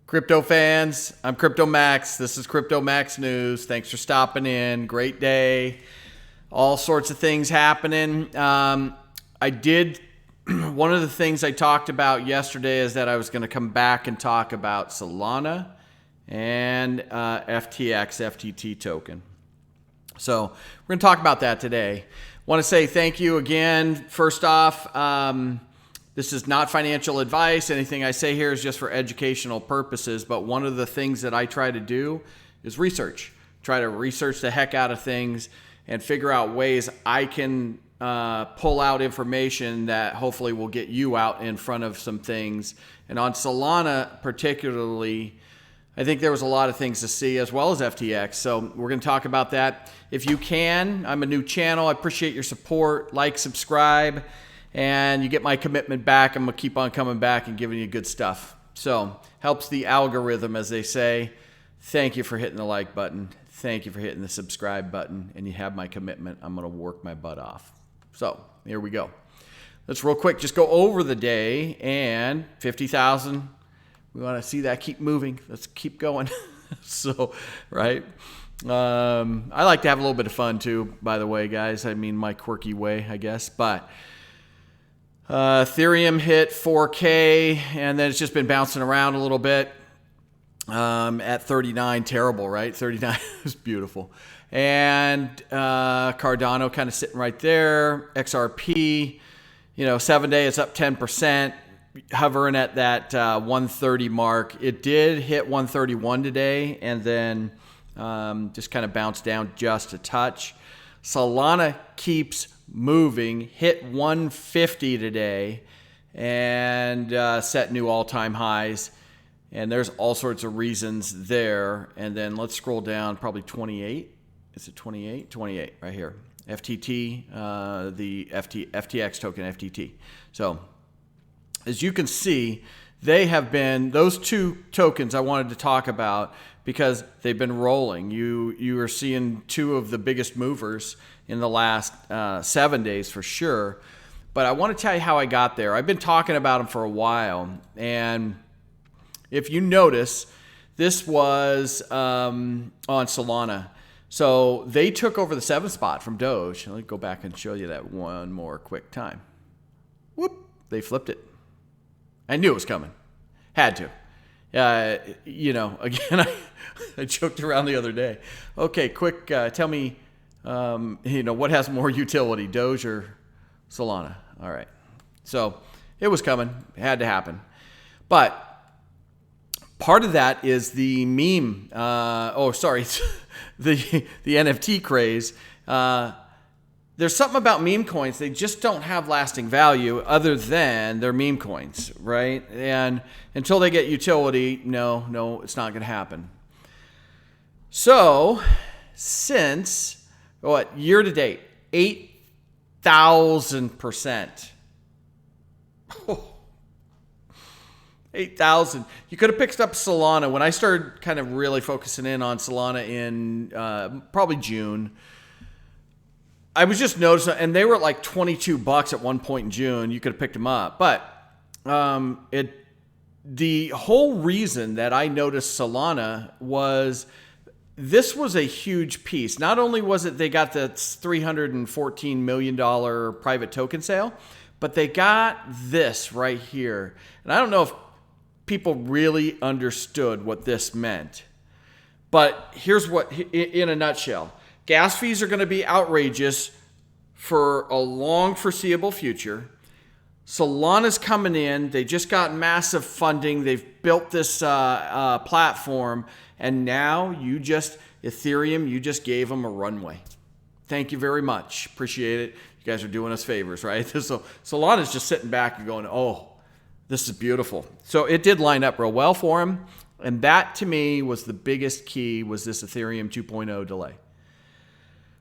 Crypto fans, I'm CryPTOMAXX. This is CryPTOMAXX News. Thanks for stopping in. Great day. All sorts of things happening. One of the things I talked about yesterday is that I was going to come back and talk about Solana and FTX, FTT token. So we're going to talk about that today. Want to say thank you again. First off, this is not financial advice. Anything I say here is just for educational purposes. But one of the things that I try to do is research. Try to research the heck out of things and figure out ways I can pull out information that hopefully will get you out in front of some things. And on Solana particularly, I think there was a lot of things to see, as well as FTX. So we're going to talk about that. If you can, I'm a new channel. I appreciate your support. Like, subscribe, and you get my commitment back. I'm going to keep on coming back and giving you good stuff. So helps the algorithm, as they say. Thank you for hitting the like button. Thank you for hitting the subscribe button. And you have my commitment. I'm going to work my butt off. So here we go. Let's real quick just go over the day. And 50,000. We want to see that keep moving. Let's keep going. So, right. I like to have a little bit of fun too, by the way, guys. I mean, my quirky way, I guess. But Ethereum hit 4K, and then it's just been bouncing around a little bit at 39. Terrible, right? 39 is beautiful. And Cardano kind of sitting right there. XRP, 7 day, it's up 10%. Hovering at that 130 mark. It did hit 131 today, and then just kind of bounced down just a touch. Solana keeps moving, hit 150 today, and set new all-time highs. And there's all sorts of reasons there. And then let's scroll down, probably 28. Is it 28? 28 right here. FTT, the FTX token, FTT. So as you can see, they have been, those two tokens I wanted to talk about because they've been rolling. You are seeing two of the biggest movers in the last 7 days for sure. But I want to tell you how I got there. I've been talking about them for a while. And if you notice, this was on Solana. So they took over the 7th spot from DOGE. Let me go back and show you that one more quick time. Whoop, they flipped it. I knew it was coming. Had to. Again, I joked around the other day. Okay, quick, tell me, what has more utility, Doge or Solana? All right. So it was coming. It had to happen. But part of that is the meme. The NFT craze. There's something about meme coins. They just don't have lasting value other than they're meme coins, right? And until they get utility, no, it's not going to happen. So since, year to date, 8,000%. 8,000. You could have picked up Solana. When I started kind of really focusing in on Solana in probably June, I was just noticing, and they were at like $22 at one point in June. You could have picked them up. But the whole reason that I noticed Solana was this was a huge piece. Not only was it they got the $314 million private token sale, but they got this right here. And I don't know if people really understood what this meant. But here's what, in a nutshell. Gas fees are going to be outrageous for a long foreseeable future. Solana's coming in. They just got massive funding. They've built this platform. And now Ethereum, you just gave them a runway. Thank you very much. Appreciate it. You guys are doing us favors, right? So Solana's just sitting back and going, oh, this is beautiful. So it did line up real well for him. And that, to me, was the biggest key, was this Ethereum 2.0 delay.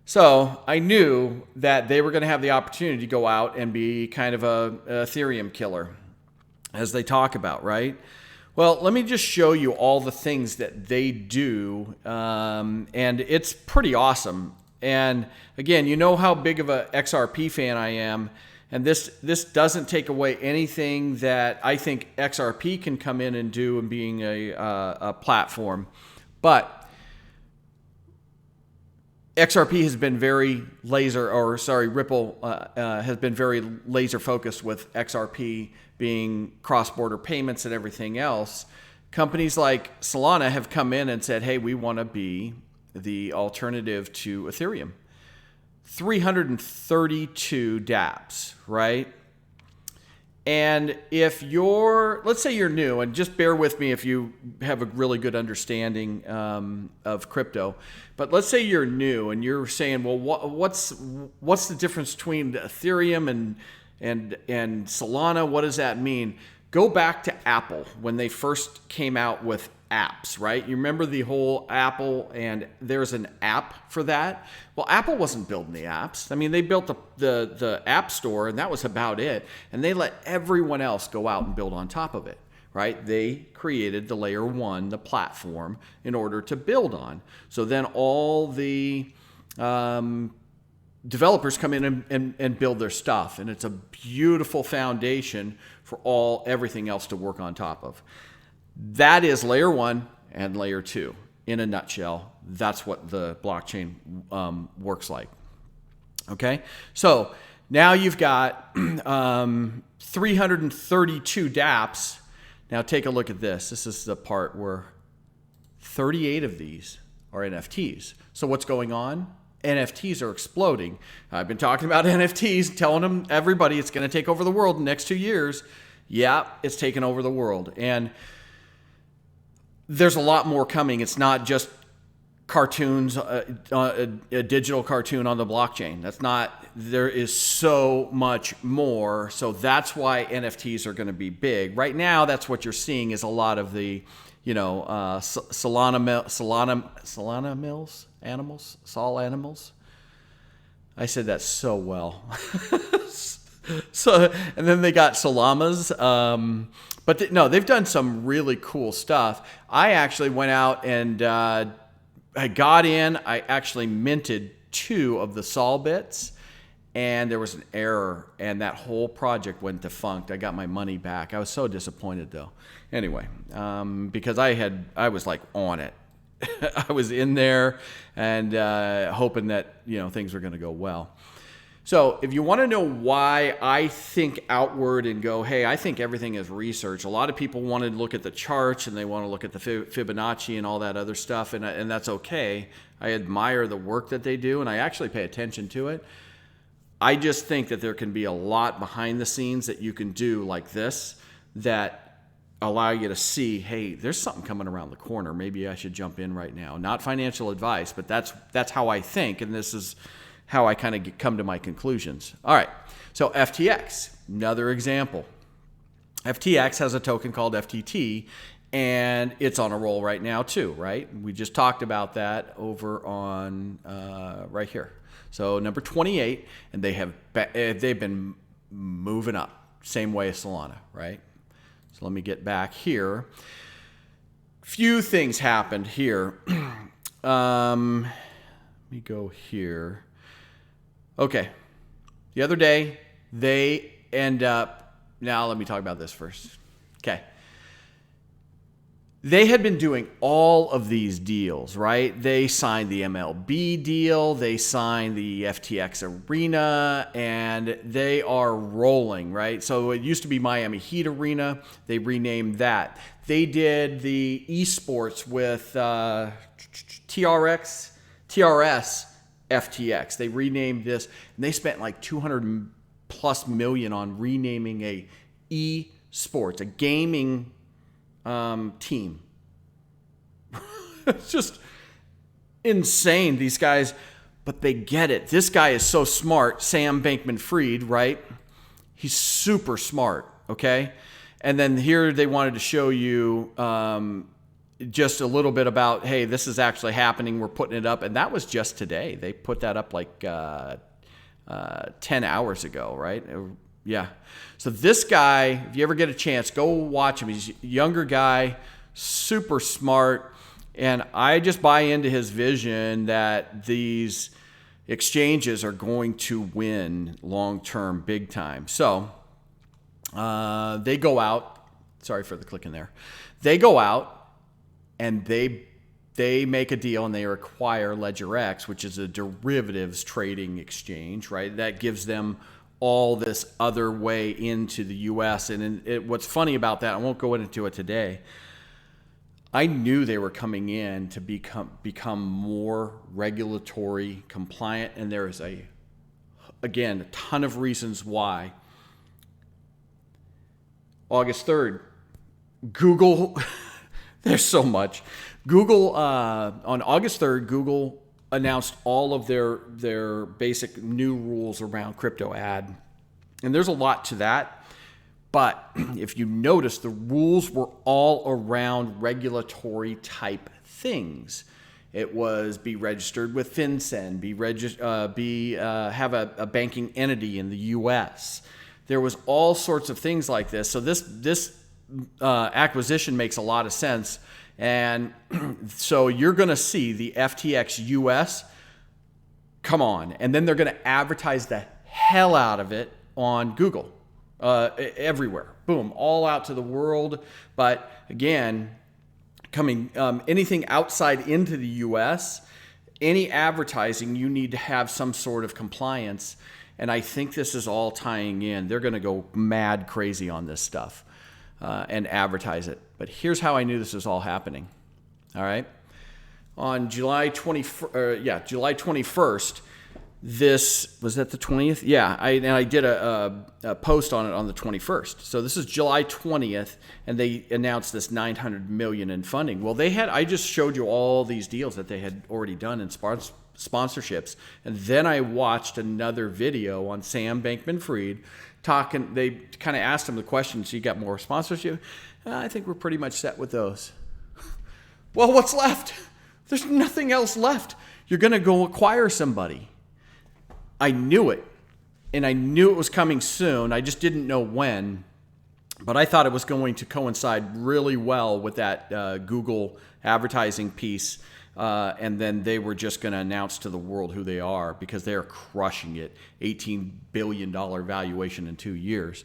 So I knew that they were going to have the opportunity to go out and be kind of a Ethereum killer, as they talk about, right? Well, let me just show you all the things that they do, and it's pretty awesome. And again, you know how big of a XRP fan I am, And this doesn't take away anything that I think XRP can come in and do in being a platform. But XRP has been very Ripple has been very laser focused with XRP being cross-border payments and everything else. Companies like Solana have come in and said, hey, we want to be the alternative to Ethereum. 332 dapps, right? And if let's say you're new, and just bear with me if you have a really good understanding of crypto, but let's say you're new and you're saying, well, what's the difference between Ethereum and Solana? What does that mean? Go back to Apple when they first came out with apps, right? You remember the whole Apple, and there's an app for that. Well, Apple wasn't building the apps. I mean, they built the App Store, and that was about it. And they let everyone else go out and build on top of it, right? They created the layer one, the platform, in order to build on. So then all the developers come in and build their stuff, and it's a beautiful foundation for everything else to work on top of. That is layer one and layer two. In a nutshell, that's what the blockchain works like. Okay, so now you've got 332 dapps. Now take a look at this. This is the part where 38 of these are NFTs. So what's going on? NFTs are exploding. I've been talking about NFTs, telling everybody it's going to take over the world in the next 2 years. Yeah, it's taken over the world. And there's a lot more coming. It's not just cartoons, a digital cartoon on the blockchain. There is so much more. So that's why NFTs are going to be big. Right now, that's what you're seeing is a lot of the, Solana animals. I said that so well. And then they got Solamas. No, they've done some really cool stuff. I actually went out and I actually minted 2 of the Sol bits, and there was an error, and that whole project went defunct. I got my money back. I was so disappointed though. Anyway, because I was like on it. I was in there and hoping that things were going to go well. So if you want to know why I think outward and go, hey, I think everything is research. A lot of people want to look at the charts and they want to look at the Fibonacci and all that other stuff, and that's okay. I admire the work that they do, and I actually pay attention to it. I just think that there can be a lot behind the scenes that you can do like this that allow you to see, hey, there's something coming around the corner. Maybe I should jump in right now. Not financial advice, but that's how I think, and this is how I kind of come to my conclusions. All right, so FTX, another example. FTX has a token called FTT, and it's on a roll right now too, right? We just talked about that over on right here. So number 28, and they've been moving up, same way as Solana, right? So let me get back here. Few things happened here. Let me go here. Okay, the other day, they end up, now let me talk about this first. Okay. They had been doing all of these deals, right? They signed the MLB deal, they signed the FTX Arena, and they are rolling, right? So it used to be Miami Heat Arena, they renamed that. They did the esports with TRS FTX. They renamed this, and they spent like $200+ million on renaming a esports, a gaming team. It's just insane, these guys, but they get it. This guy is so smart, Sam Bankman-Fried, right? He's super smart, okay? And then here they wanted to show you just a little bit about, hey, this is actually happening. We're putting it up. And that was just today. They put that up like 10 hours ago, right? Yeah. So this guy, if you ever get a chance, go watch him. He's a younger guy, super smart. And I just buy into his vision that these exchanges are going to win long-term big time. So they go out. Sorry for the click in there. They go out and they make a deal and they acquire LedgerX, which is a derivatives trading exchange, right? That gives them all this other way into the U.S. And what's funny about that, I won't go into it today, I knew they were coming in to become more regulatory compliant, and there is again, a ton of reasons why. August 3rd, Google, there's so much. Google, on August 3rd, Google announced all of their basic new rules around crypto ad. And there's a lot to that. But if you notice, the rules were all around regulatory type things. It was be registered with FinCEN, have a banking entity in the U.S. There was all sorts of things like this. So this acquisition makes a lot of sense. And so you're going to see the FTX US come on, and then they're going to advertise the hell out of it on Google, everywhere. Boom, all out to the world. But again, coming anything outside into the US, any advertising, you need to have some sort of compliance. And I think this is all tying in. They're going to go mad crazy on this stuff and advertise it. But here's how I knew this was all happening. All right. On July 21st, this was at the 20th. Yeah. I did a post on it on the 21st. So this is July 20th, and they announced this $900 million in funding. Well, I just showed you all these deals that they had already done in sponsorships. And then I watched another video on Sam Bankman-Fried talking. They kind of asked him the question, so you got more sponsorship? I think we're pretty much set with those. Well, what's left? There's nothing else left. You're going to go acquire somebody. I knew it, and I knew it was coming soon. I just didn't know when, but I thought it was going to coincide really well with that Google advertising piece, and then they were just going to announce to the world who they are, because they are crushing it. $18 billion valuation in 2 years.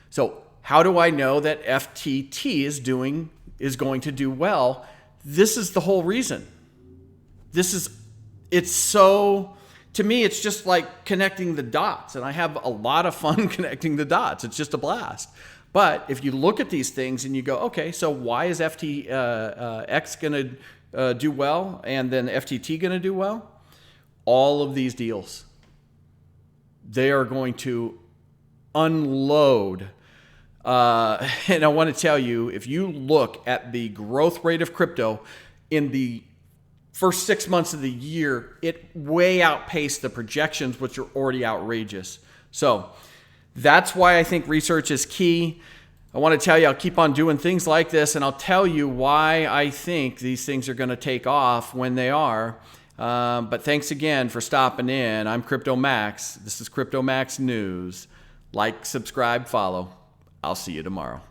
So how do I know that FTT is going to do well? This is the whole reason. To me, it's just like connecting the dots, and I have a lot of fun connecting the dots. It's just a blast. But if you look at these things and you go, okay, so why is FTX going to do well, and then FTT going to do well? All of these deals, they are going to unload. And I want to tell you, if you look at the growth rate of crypto in the first 6 months of the year, it way outpaced the projections, which are already outrageous. So that's why I think research is key. I want to tell you, I'll keep on doing things like this, and I'll tell you why I think these things are going to take off when they are. But thanks again for stopping in. I'm CryptoMaxx. This is CryptoMaxx News. Like, subscribe, follow. I'll see you tomorrow.